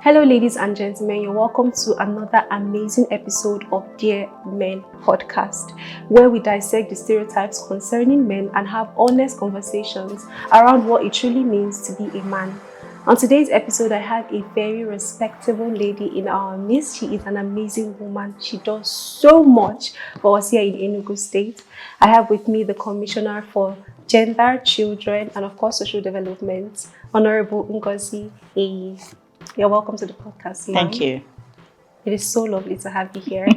Hello, ladies and gentlemen. You're welcome to another amazing episode of Dear Men podcast, where we dissect the stereotypes concerning men and have honest conversations around what it truly means to be a man. On today's episode, I have a very respectable lady in our midst. She is an amazing woman. She does so much for us here in Enugu State. I have with me the Commissioner for Gender, Children, and of course, Social Development, Honorable Ngozi Eyi. You're welcome to the podcast, ma'am. Thank you. It is so lovely to have you here.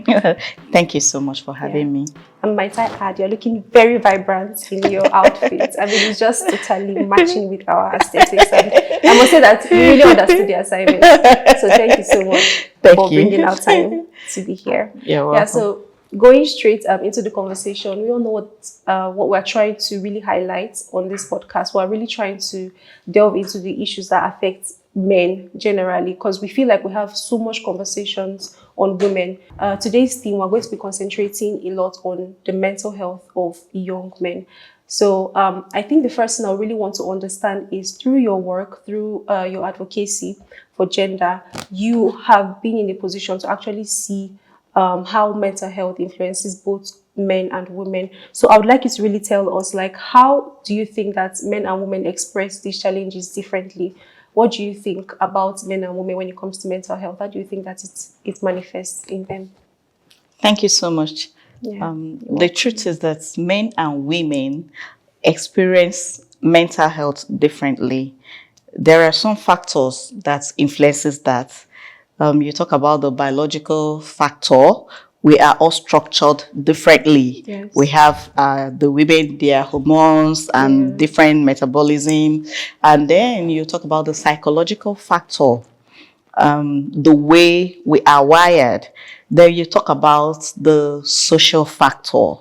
Thank you so much for having me. And might I add, you're looking very vibrant in your outfit. I mean, it's just totally matching with our aesthetics. And I must say that you really understood the assignment. So thank you so much for bringing out time to be here. You're welcome. Yeah, so going straight into the conversation, we all know what we're trying to really highlight on this podcast. We're really trying to delve into the issues that affect men generally, because we feel like we have so much conversations on women. Today's theme, we're going to be concentrating a lot on the mental health of young men. So I think the first thing I really want to understand is through your work, through your advocacy for gender, you have been in a position to actually see how mental health influences both men and women. So I would like you to really tell us, like, how do you think that men and women express these challenges differently? What do you think about men and women when it comes to mental health? How do you think that it manifests in them? Thank you so much. Yeah. The truth is that men and women experience mental health differently. There are some factors that influences that. You talk about the biological factor. We are all structured differently. Yes. We have the women, their hormones and different metabolism. And then you talk about the psychological factor, the way we are wired. Then you talk about the social factor.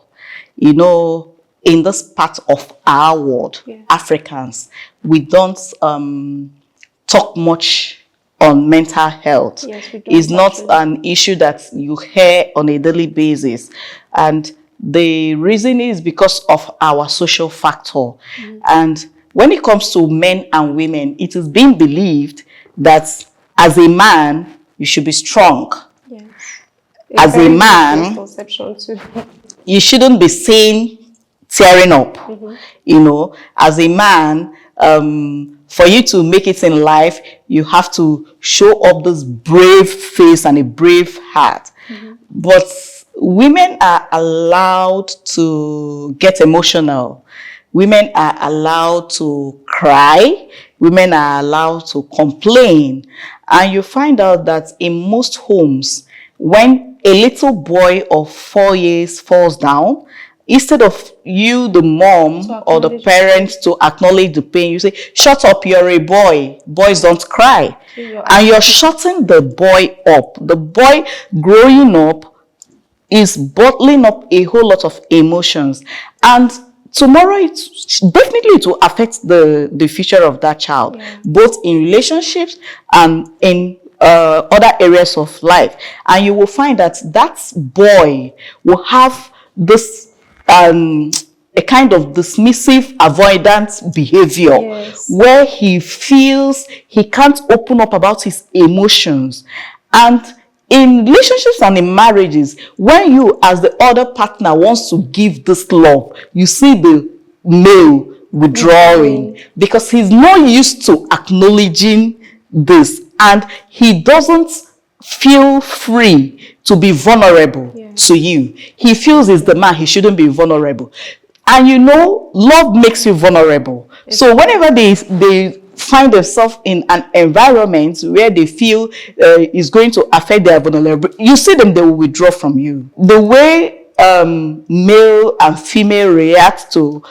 You know, in this part of our world, Africans, we don't talk much on mental health. Yes, we don't. It's not an issue that you hear on a daily basis. And the reason is because of our social factor. And when it comes to men and women, it is being believed that as a man, you should be strong. Yes. As a man, misconception too. you shouldn't be seen tearing up. You know, as a man, for you to make it in life, you have to show up this brave face and a brave heart. But women are allowed to get emotional. Women are allowed to cry. Women are allowed to complain. And you find out that in most homes, when a little boy of 4 years falls down, instead of you, the mom or the parents, to acknowledge the pain, you say, shut up, you're a boy. Boys don't cry. And you're shutting the boy up. The boy growing up is bottling up a whole lot of emotions. And tomorrow, it will affect the future of that child, both in relationships and in other areas of life. And you will find that that boy will have this a kind of dismissive, avoidant behavior, where he feels he can't open up about his emotions. And in relationships and in marriages, when you as the other partner wants to give this love, you see the male withdrawing because he's not used to acknowledging this, and he doesn't feel free to be vulnerable to you. He feels he's the man, he shouldn't be vulnerable. And you know, love makes you vulnerable. So whenever they find themselves in an environment where they feel is going to affect their vulnerability, you see them, they will withdraw from you. The way male and female react to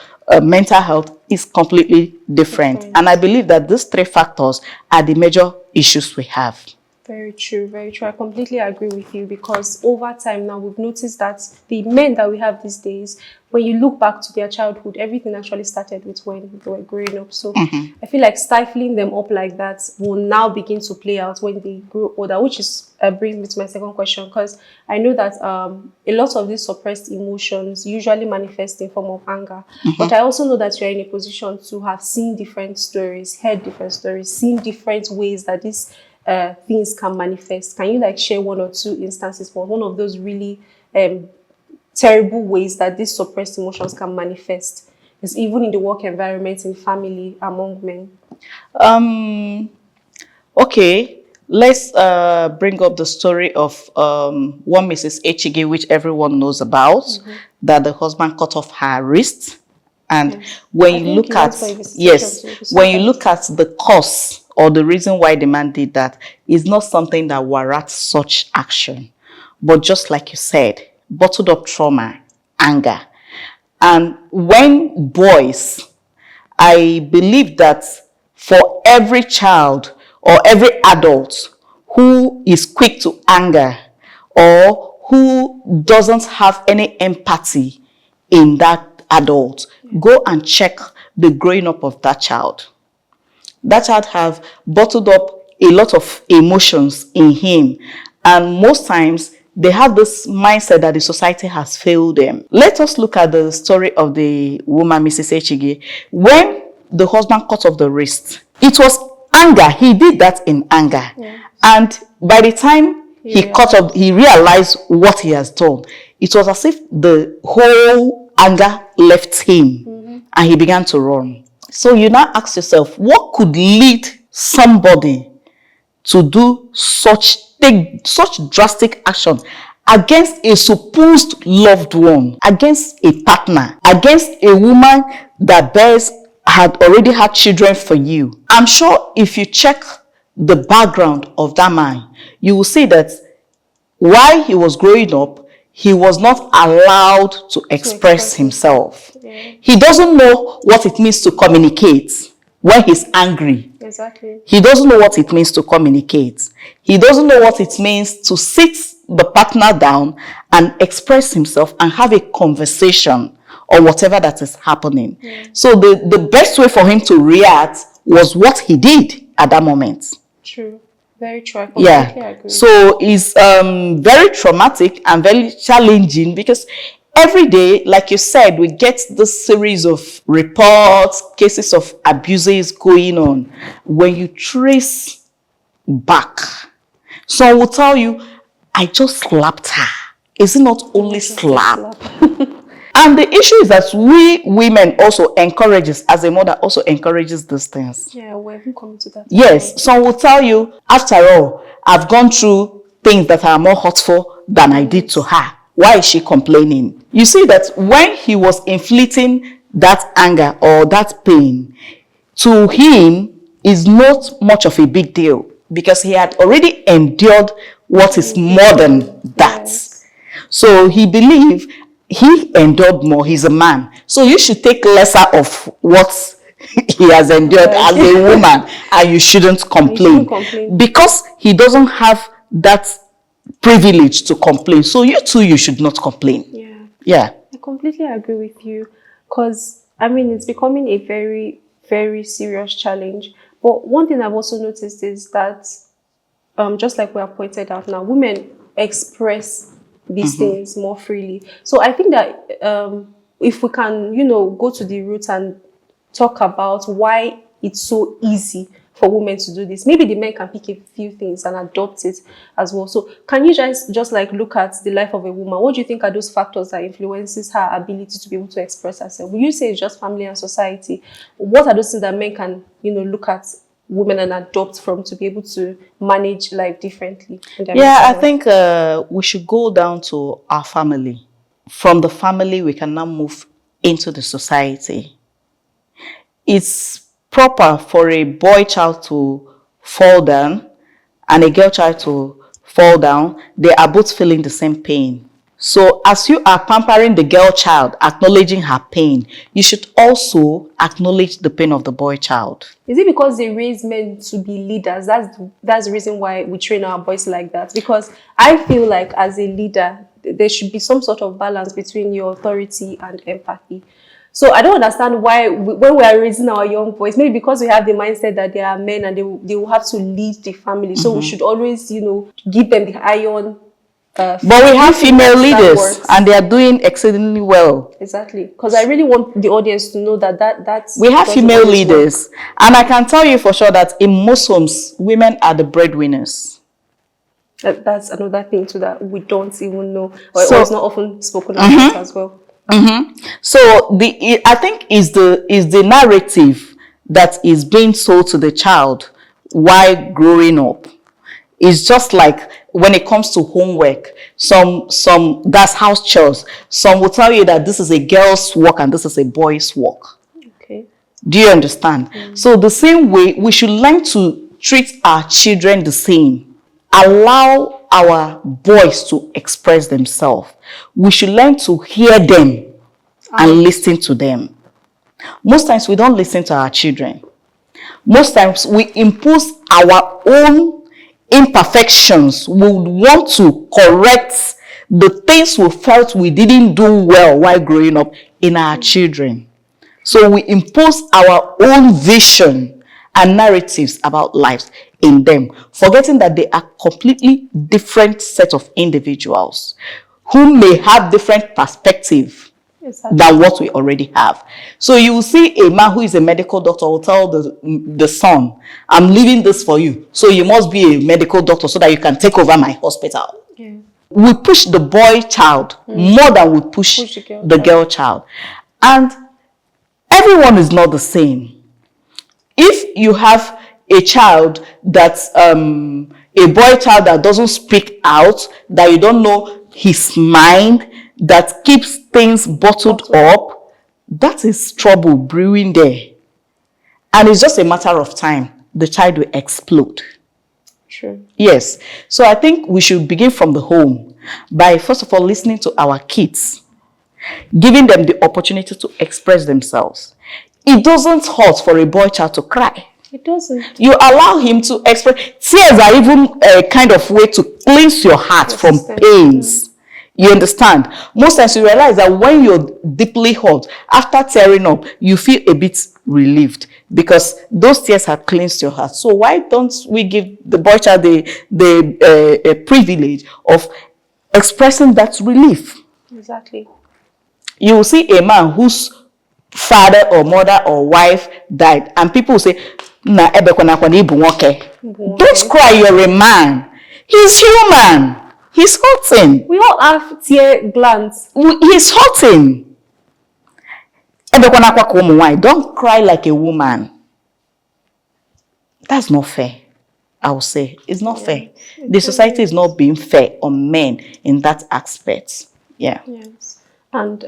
mental health is completely different. And I believe that these three factors are the major issues we have. Very true, very true. I completely agree with you, because over time now we've noticed that the men that we have these days, when you look back to their childhood, everything actually started with when they were growing up. So I feel like stifling them up like that will now begin to play out when they grow older, which is brings me to my second question, because I know that a lot of these suppressed emotions usually manifest in form of anger. But I also know that you're in a position to have seen different stories, heard different stories, seen different ways that these things can manifest. Can you like share one or two instances for one of those really terrible ways that these suppressed emotions can manifest? It's even in the work environment, in family, among men. Okay, let's bring up the story of one Mrs. Echige, which everyone knows about, that the husband cut off her wrist. And when you look at when you look at the cause or the reason why the man did that, is not something that warrants such action, but just like you said, bottled up trauma, anger. And when boys, I believe that for every child or every adult who is quick to anger or who doesn't have any empathy in that adult, go and check the growing up of that child. That child have bottled up a lot of emotions in him, and most times they have this mindset that the society has failed them. Let us look at the story of the woman, Mrs. Echige. When the husband cut off the wrist, it was anger. He did that in anger. And by the time he realized what he has done, it was as if the whole anger left him and he began to run. So you now ask yourself, what could lead somebody to do such drastic action against a supposed loved one, against a partner, against a woman that had already had children for you? I'm sure if you check the background of that man, you will see that while he was growing up, he was not allowed to express himself. He doesn't know what it means to communicate when he's angry. Exactly. He doesn't know what it means to communicate. He doesn't know what it means to sit the partner down and express himself and have a conversation or whatever that is happening. So the best way for him to react was what he did at that moment. True. Very true. I completely agree. So it's very traumatic and very challenging because every day, like you said, we get this series of reports, cases of abuses going on. When you trace back, someone will tell you, I just slapped her. Is it not only slap? And the issue is that we women also encourages, as a mother, also encourages these things. Yeah, we're even coming to that. Yes, some will tell you, after all, I've gone through things that are more hurtful than I did to her. Why is she complaining? You see that when he was inflicting that anger or that pain, to him is not much of a big deal because he had already endured what is more than that. So he believed he endured more. He's a man. So you should take lesser of what he has endured as a woman, and you shouldn't complain. Because he doesn't have that privilege to complain. So you too, you should not complain. Yeah. I completely agree with you because, I mean, it's becoming a very, very serious challenge. But one thing I've also noticed is that, just like we have pointed out now, women express these things more freely. So I think that if we can, go to the roots and talk about why it's so easy for women to do this, maybe the men can pick a few things and adopt it as well. So can you just like look at the life of a woman? What do you think are those factors that influences her ability to be able to express herself? Will you say it's just family and society? What are those things that men can, look at women and adopt from to be able to manage life differently? I think we should go down to our family. From the family, we can now move into the society. It's proper for a boy child to fall down and a girl child to fall down. They are both feeling the same pain. So as you are pampering the girl child, acknowledging her pain, you should also acknowledge the pain of the boy child. Is it because they raise men to be leaders? That's the reason why we train our boys like that. Because I feel like as a leader, there should be some sort of balance between your authority and empathy. So I don't understand why when we are raising our young boys, maybe because we have the mindset that they are men and they will have to lead the family. So we should always, give them the iron But we have female leaders, works. and they are doing exceedingly well. Exactly, because I really want the audience to know that's we have female always leaders, work. and I can tell you for sure that in most homes, women are the breadwinners. That's another thing too that we don't even know, or So, it's not often spoken about as well. So I think is the narrative that is being sold to the child while growing up. It's just like when it comes to homework, some that's house chores. Some will tell you that this is a girl's work and this is a boy's work. Okay. Do you understand? So the same way, we should learn to treat our children the same. Allow our boys to express themselves. We should learn to hear them and listen to them. Most times we don't listen to our children. Most times we impose our own imperfections. We want to correct the things we felt we didn't do well while growing up in our children. So we impose our own vision and narratives about lives in them, forgetting that they are completely different set of individuals who may have different perspective than what we already have. So you will see a man who is a medical doctor will tell the son, I'm leaving this for you, so you must be a medical doctor so that you can take over my hospital. Yeah. We push the boy child more than we push the girl child. And everyone is not the same. If you have a child that's a boy child that doesn't speak out, that you don't know his mind, that keeps things bottled up, that is trouble brewing there. And it's just a matter of time. The child will explode. True. Yes. So I think we should begin from the home by, first of all, listening to our kids, giving them the opportunity to express themselves. It doesn't hurt for a boy child to cry. It doesn't. You allow him to express. Tears are even a kind of way to cleanse your heart from pains. You understand? Most times you realize that when you're deeply hurt, after tearing up, you feel a bit relieved because those tears have cleansed your heart. So why don't we give the boy child the privilege of expressing that relief? Exactly. You will see a man whose father or mother or wife died, and people will say, "Na don't cry, you're a man. He's human. He's hurting. We all have tear glands. He's hurting. Don't cry like a woman." That's not fair. I will say it's not fair. The society is not being fair on men in that aspect. Yeah. Yes. And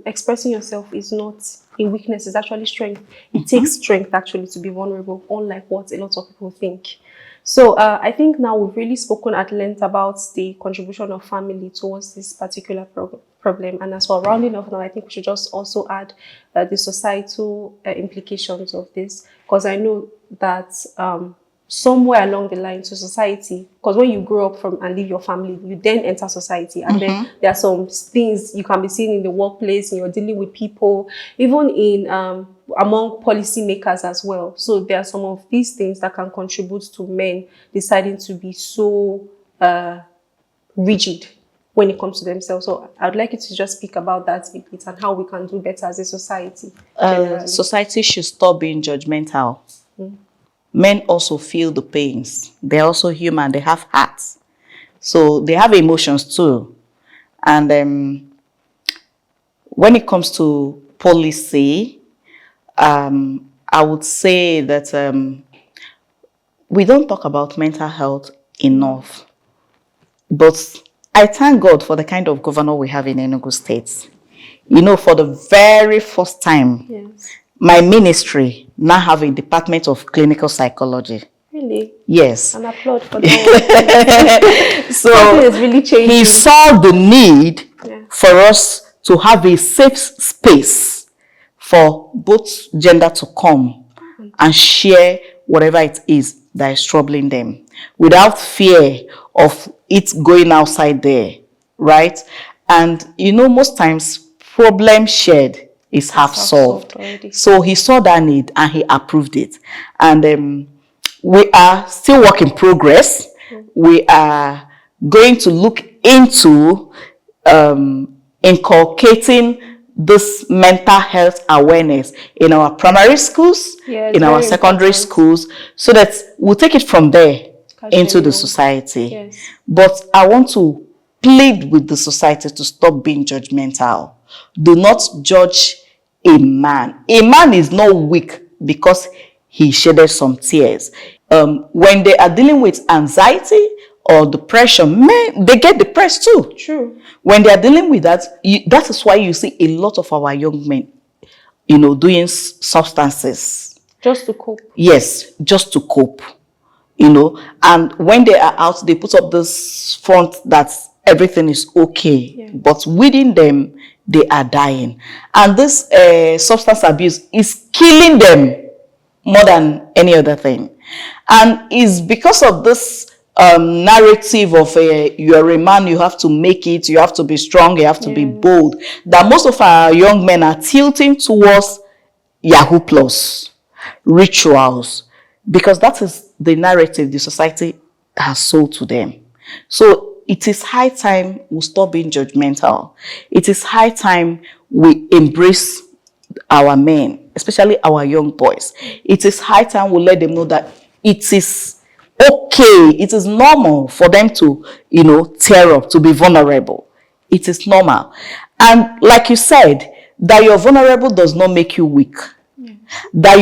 expressing yourself is not a weakness, it's actually strength. It takes strength actually to be vulnerable, unlike what a lot of people think. So I think now we've really spoken at length about the contribution of family towards this particular problem. And as for rounding off now, I think we should just also add the societal implications of this, because I know that somewhere along the line to society, because when you grow up from and leave your family, you then enter society, and then there are some things you can be seeing in the workplace, and you're dealing with people, even in among policymakers as well. So there are some of these things that can contribute to men deciding to be so rigid when it comes to themselves. So I'd like you to just speak about that a bit and how we can do better as a society. Society should stop being judgmental. Men also feel the pains. They're also human. They have hearts. So they have emotions too. And when it comes to policy, I would say that we don't talk about mental health enough. But I thank God for the kind of governor we have in Enugu State. You know, for the very first time, my ministry now have a department of clinical psychology. Really? Yes. An applaud for that. So something is really changing. He saw the need for us to have a safe space for both gender to come and share whatever it is that is troubling them without fear of it going outside there, right? And you know, most times problem shared is half solved. So he saw that need and he approved it. And we are still work in progress. We are going to look into inculcating this mental health awareness in our primary schools, in our secondary schools, so that we'll take it from there into the society. Yes. But I want to plead with the society to stop being judgmental. Do not judge a man. A man is not weak because he shedded some tears. When they are dealing with anxiety or depression, men, they get depressed too. True. When they are dealing with that, that is why you see a lot of our young men, doing substances. Just to cope. Yes, just to cope. And when they are out, they put up this front that everything is okay. Yeah. But within them, they are dying. And this substance abuse is killing them more than any other thing. And it's because of this narrative of you're a man, you have to make it, you have to be strong, you have to be bold, that most of our young men are tilting towards Yahoo Plus, rituals, because that is the narrative the society has sold to them. So it is high time we stop being judgmental. It is high time we embrace our men, especially our young boys. It is high time we let them know that it is okay, it is normal for them to, tear up, to be vulnerable. It is normal. And like you said, that you're vulnerable does not make you weak. Yeah. That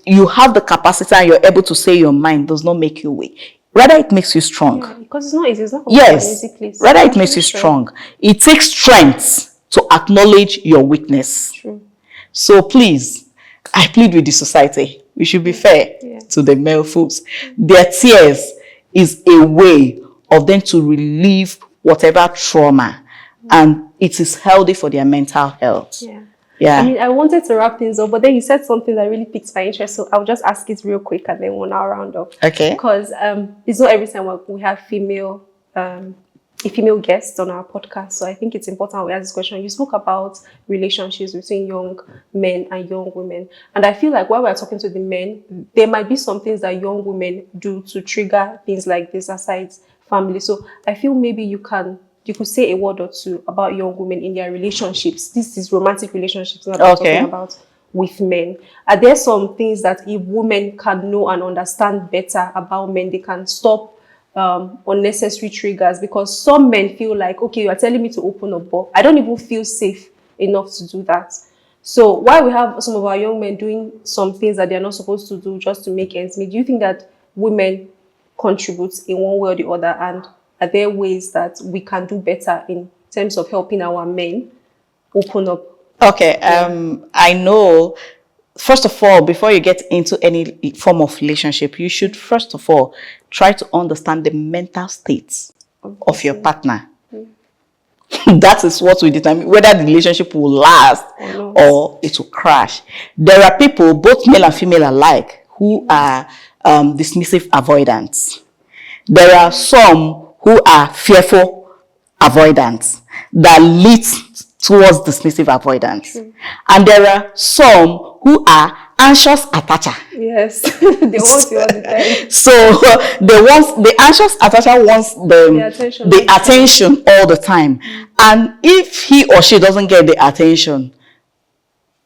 you have the capacity and you're able to say your mind does not make you weak. Rather, it makes you strong. Yeah, because it's not easy. It's not yes. Easy, rather, it makes you strong. It takes strength to acknowledge your weakness. True. So please, I plead with the society. We should be fair to the male folks. Their tears is a way of them to relieve whatever trauma, and it is healthy for their mental health. Yeah. I mean, I wanted to wrap things up, but then you said something that really piqued my interest, so I'll just ask it real quick and then we'll now round up. Okay. Because it's not every time we have a female guest on our podcast, so I think it's important we ask this question. You spoke about relationships between young men and young women, and I feel like while we're talking to the men, there might be some things that young women do to trigger things like this aside family. So I feel maybe you could say a word or two about young women in their relationships. This is romantic relationships, not talking about with men. Are there some things that if women can know and understand better about men, they can stop unnecessary triggers? Because some men feel like, okay, you are telling me to open up, but I don't even feel safe enough to do that. So while we have some of our young men doing some things that they're not supposed to do just to make ends meet, do you think that women contribute in one way or the other? And are there ways that we can do better in terms of helping our men open up? Okay, I know, first of all, before you get into any form of relationship, you should first of all try to understand the mental state of your partner. That is what will determine whether the relationship will last or it will crash. There are people, both male and female alike, who are dismissive avoidants. There are some who are fearful avoidants that leads towards dismissive avoidance. And there are some who are anxious attacher. Yes, they want you all the time. So the anxious attacher wants the attention all the time. And if he or she doesn't get the attention,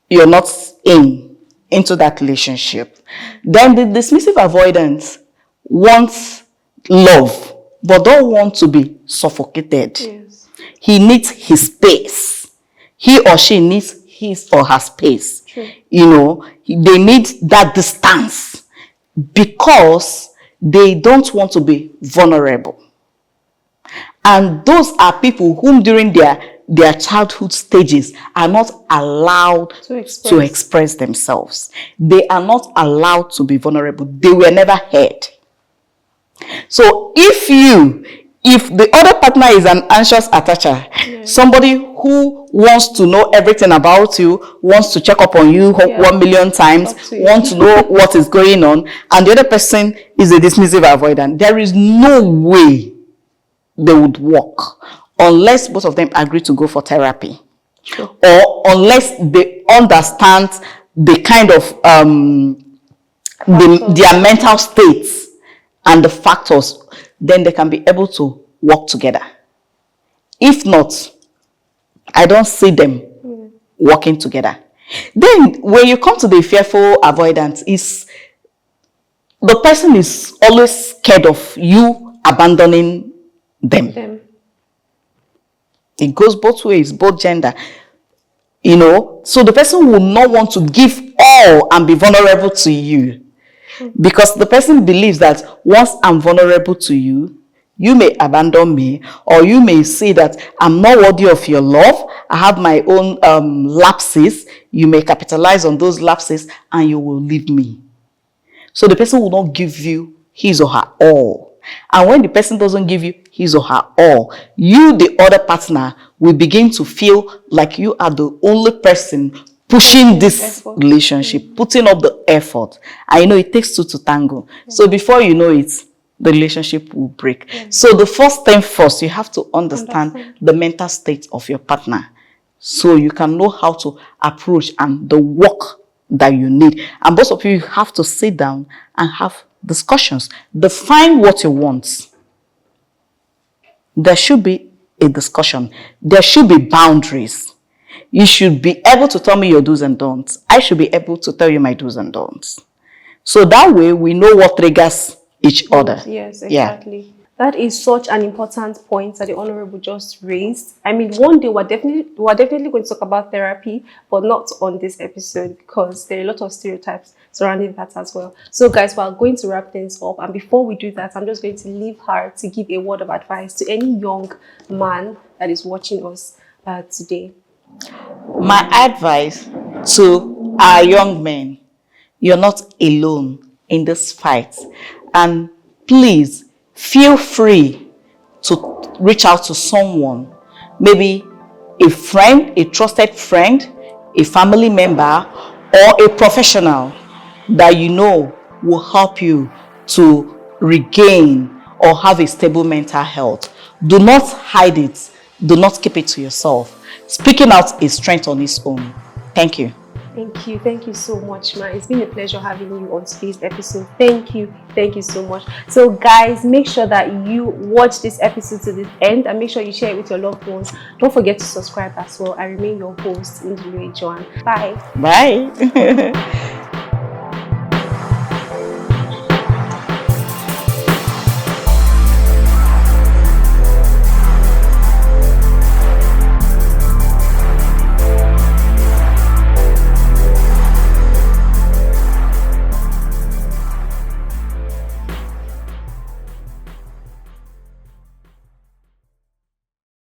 you're not into that relationship. Then the dismissive avoidance wants love, but don't want to be suffocated. Yes. He needs his space. He or she needs his or her space. True. They need that distance because they don't want to be vulnerable. And those are people whom during their childhood stages are not allowed to express themselves. They are not allowed to be vulnerable. They were never heard. So if the other partner is an anxious attacher, somebody who wants to know everything about you, wants to check up on you 1 million times, wants to know what is going on, and the other person is a dismissive avoidant, there is no way they would work unless both of them agree to go for therapy. Sure. Or unless they understand the kind of their mental states and the factors, then they can be able to work together. If not, I don't see them working together. Then when you come to the fearful avoidance, is the person is always scared of you abandoning them. It goes both ways, both gender. You know, so the person will not want to give all and be vulnerable to you. Because the person believes that once I'm vulnerable to you, you may abandon me, or you may say that I'm not worthy of your love. I have my own lapses. You may capitalize on those lapses and you will leave me. So the person will not give you his or her all. And when the person doesn't give you his or her all, you, the other partner, will begin to feel like you are the only person pushing this relationship, putting up the effort. And you know, it takes two to tango. So before you know it, the relationship will break. So the first thing first, you have to understand the mental state of your partner, so you can know how to approach and the work that you need. And both of you have to sit down and have discussions. Define what you want. There should be a discussion. There should be boundaries. You should be able to tell me your do's and don'ts. I should be able to tell you my do's and don'ts. So that way we know what triggers each other. Yes, exactly. Yeah. That is such an important point that the Honorable just raised. I mean, one day we're definitely going to talk about therapy, but not on this episode because there are a lot of stereotypes surrounding that as well. So guys, we're going to wrap things up. And before we do that, I'm just going to leave her to give a word of advice to any young man that is watching us today. My advice to our young men: you're not alone in this fight. And please feel free to reach out to someone, maybe a friend, a trusted friend, a family member, or a professional that you know will help you to regain or have a stable mental health. Do not hide it. Do not keep it to yourself. Speaking out is strength on its own. Thank you. Thank you so much, ma. It's been a pleasure having you on today's episode. Thank you so much. So guys, make sure that you watch this episode to the end and make sure you share it with your loved ones. Don't forget to subscribe as well. I remain your host, Indile Joan. Bye.